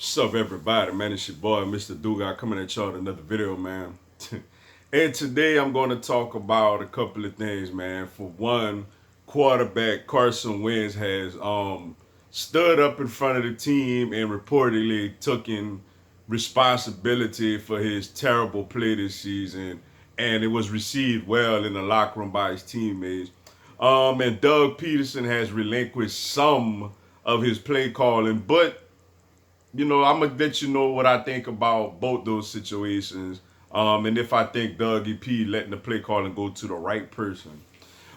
What's up, everybody? Man, it's your boy, Mr. Duga, coming at y'all with another video, man. And today I'm going to talk about a couple of things, man. For one, quarterback Carson Wentz has stood up in front of the team and reportedly taken responsibility for his terrible play this season, and it was received well in the locker room by his teammates. And Doug Peterson has relinquished some of his play calling, but I'm gonna let you know what I think about both those situations. And if I think Dougie P letting the play calling go to the right person.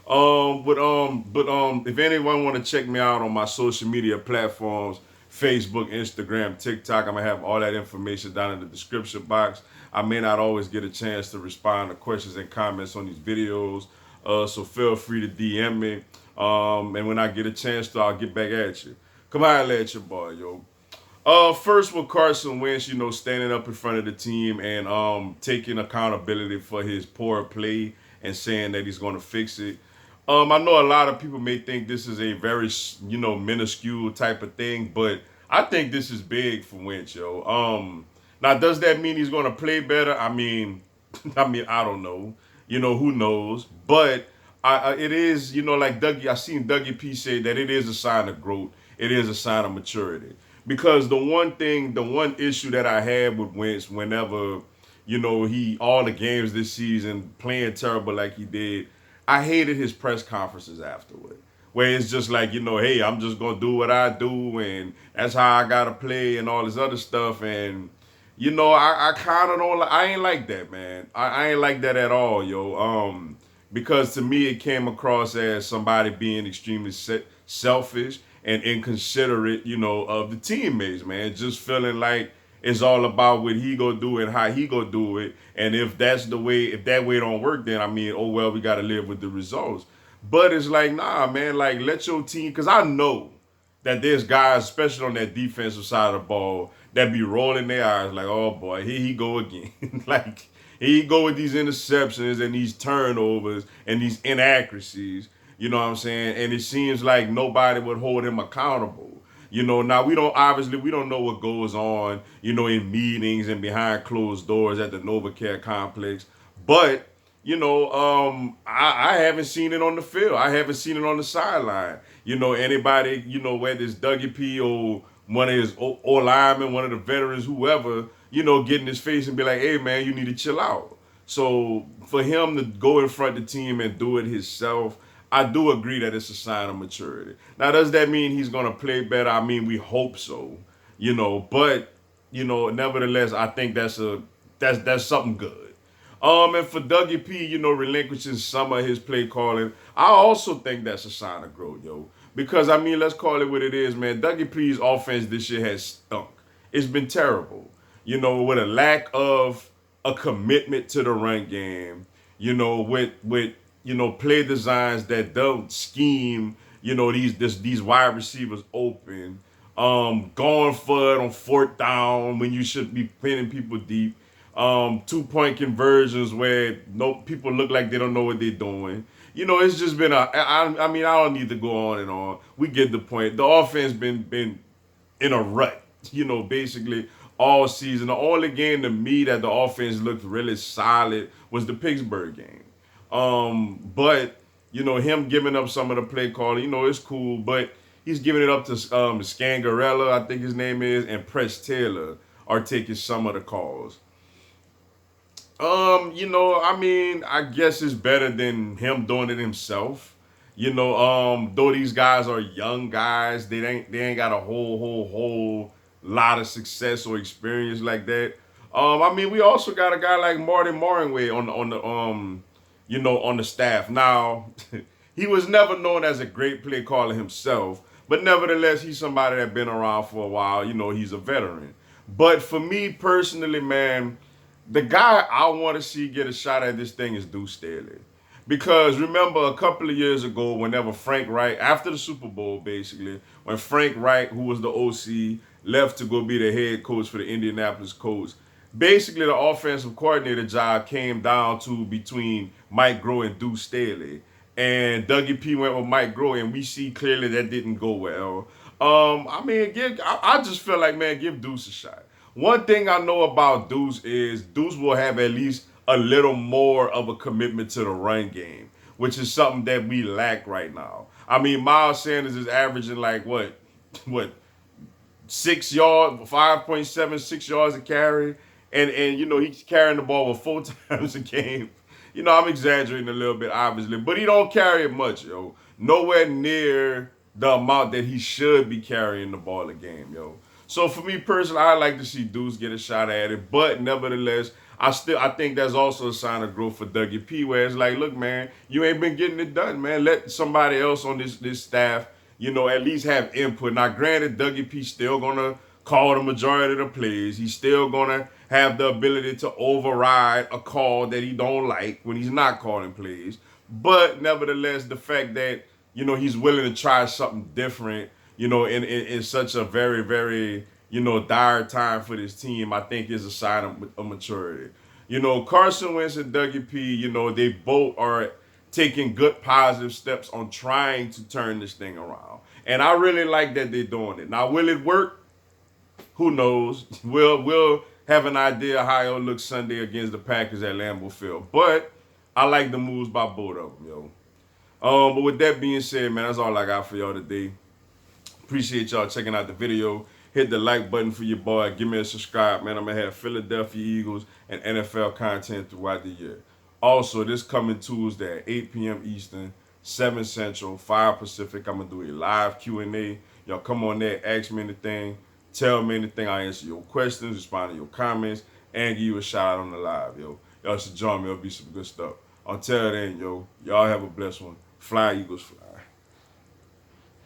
If anyone want to check me out on my social media platforms, Facebook, Instagram, TikTok, I'm gonna have all that information down in the description box. I may not always get a chance to respond to questions and comments on these videos, so feel free to DM me. And when I get a chance to, I'll get back at you. Come on, at your boy, yo. First with Carson Wentz, standing up in front of the team and taking accountability for his poor play and saying that he's going to fix it. I know a lot of people may think this is a very, minuscule type of thing, but I think this is big for Wentz, yo. Now does that mean he's going to play better? I mean, I don't know. Who knows? But it is, like Dougie. I seen Dougie P say that it is a sign of growth. It is a sign of maturity. Because the one issue that I had with Wentz whenever, he all the games this season playing terrible like he did, I hated his press conferences afterward. Where it's just like, hey, I'm just gonna do what I do and that's how I gotta play and all this other stuff. And I kind of don't. I ain't like that, man. I ain't like that at all, yo. Because to me, it came across as somebody being extremely selfish and inconsiderate, of the teammates, man. Just feeling like it's all about what he go do and how he go do it. And if that way don't work, then oh well, we got to live with the results. But it's like, nah, man. Like, let your team, because I know that there's guys, especially on that defensive side of the ball, that be rolling their eyes like, oh boy, here he go again. Like, here he go with these interceptions and these turnovers and these inaccuracies. You know what I'm saying? And it seems like nobody would hold him accountable. Now we don't know what goes on, in meetings and behind closed doors at the NovaCare complex. But I haven't seen it on the field. I haven't seen it on the sideline. Anybody, whether it's Dougie P or one of his linemen, one of the veterans, whoever, get in his face and be like, hey, man, you need to chill out. So for him to go in front of the team and do it himself, I do agree that it's a sign of maturity. Now, does that mean he's going to play better? We hope so, but, nevertheless, I think that's something good. And for Dougie P, relinquishing some of his play calling, I also think that's a sign of growth, yo. Because let's call it what it is, man. Dougie P's offense this year has stunk. It's been terrible. With a lack of a commitment to the run game. With play designs that don't scheme. These wide receivers open. Going for it on fourth down when you should be pinning people deep. 2-point conversions where no people look like they don't know what they're doing. It's just been I don't need to go on and on. We get the point. The offense been in a rut, basically all season. The only game to me that the offense looked really solid was the Pittsburgh game. But him giving up some of the play calling, it's cool, but he's giving it up to Scangarella, I think his name is, and Press Taylor are taking some of the calls. I guess it's better than him doing it himself. Though these guys are young guys, they ain't got a whole lot of success or experience like that. We also got a guy like Martin Moringway on the staff. Now, he was never known as a great play caller himself, but nevertheless, he's somebody that's been around for a while. He's a veteran. But for me personally, man, the guy I want to see get a shot at this thing is Deuce Staley. Because remember a couple of years ago, whenever Frank Wright, after the Super Bowl, basically, when Frank Wright, who was the OC, left to go be the head coach for the Indianapolis Colts, basically the offensive coordinator job came down to between Mike Groh and Deuce Staley. And Dougie P went with Mike Groh, and we see clearly that didn't go well. I mean, I just feel like, man, give Deuce a shot. One thing I know about Deuce is Deuce will have at least a little more of a commitment to the run game, which is something that we lack right now. I mean, Miles Sanders is averaging like what 6 yards, 5.76 yards a carry, and he's carrying the ball with 4 times a game. I'm exaggerating a little bit, obviously, but he don't carry it much, yo. Nowhere near the amount that he should be carrying the ball a game, yo. So for me personally, I like to see Deuce get a shot at it, but nevertheless, I think that's also a sign of growth for Dougie P, where it's like, look, man, you ain't been getting it done, man. Let somebody else on this staff, at least have input. Now, granted, Dougie P still gonna call the majority of the plays. He's still gonna have the ability to override a call that he don't like when he's not calling plays. But nevertheless, the fact that he's willing to try something different, in such a very, very, dire time for this team, I think is a sign of maturity. Carson Wentz and Dougie P, they both are taking good positive steps on trying to turn this thing around. And I really like that they're doing it. Now, will it work? Who knows? We'll have an idea how it'll look Sunday against the Packers at Lambeau Field. But I like the moves by both of them, yo. But with that being said, man, that's all I got for y'all today. Appreciate y'all checking out the video. Hit the like button for your boy. Give me a subscribe, man. I'm going to have Philadelphia Eagles and NFL content throughout the year. Also, this coming Tuesday at 8 p.m. Eastern, 7 Central, 5 Pacific, I'm going to do a live Q&A. Y'all come on there, ask me anything, tell me anything. I answer your questions, respond to your comments, and give you a shout out on the live, yo. Y'all should join me. It'll be some good stuff. Until then, yo, y'all have a blessed one. Fly, Eagles, fly.